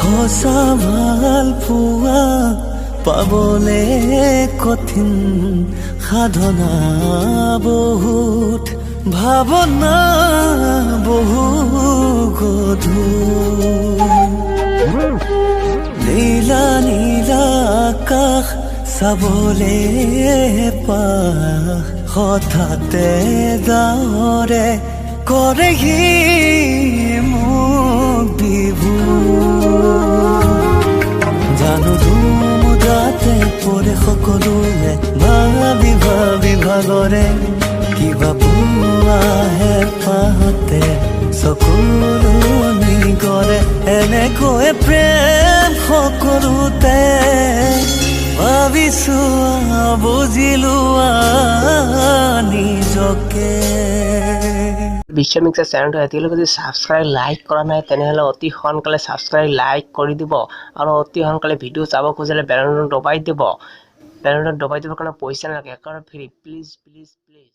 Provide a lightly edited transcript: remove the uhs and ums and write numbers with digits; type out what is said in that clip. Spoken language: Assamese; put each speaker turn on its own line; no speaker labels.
সঁচা ভাল পোৱা পাবলে কঠিন সাধনা বহুত ভাৱনা বহু গধুৰ নীলা নীলা আকাশ চাবলে পাখ হঠাতে ডাৱৰে কৰেহি মোক বিভোৰ জানো ধুমুদাতে পৰে সকলোৱে ভাবি ভাবি ভাগৰে কিবা পুৱাহে পাহতে চকুলনি কৰে এনেকৈ প্ৰেম সকলোতে ভাবিছো বুজিলো নিজকে
বিশ্বমিক্সাৰ চেনেলটো এতিয়ালৈকে যদি ছাবস্ক্ৰাইব লাইক কৰা নাই তেনেহ'লে অতি সোনকালে ছাবস্ক্ৰাইব লাইক কৰি দিব আৰু অতি সোনকালে ভিডিঅ' চাব খুজিলে বেল আইকনটো দবাই দিব। বেল আইকনটো দবাই দিবৰ কাৰণে পইচা নালাগে, একেবাৰে ফ্ৰী। Please please please.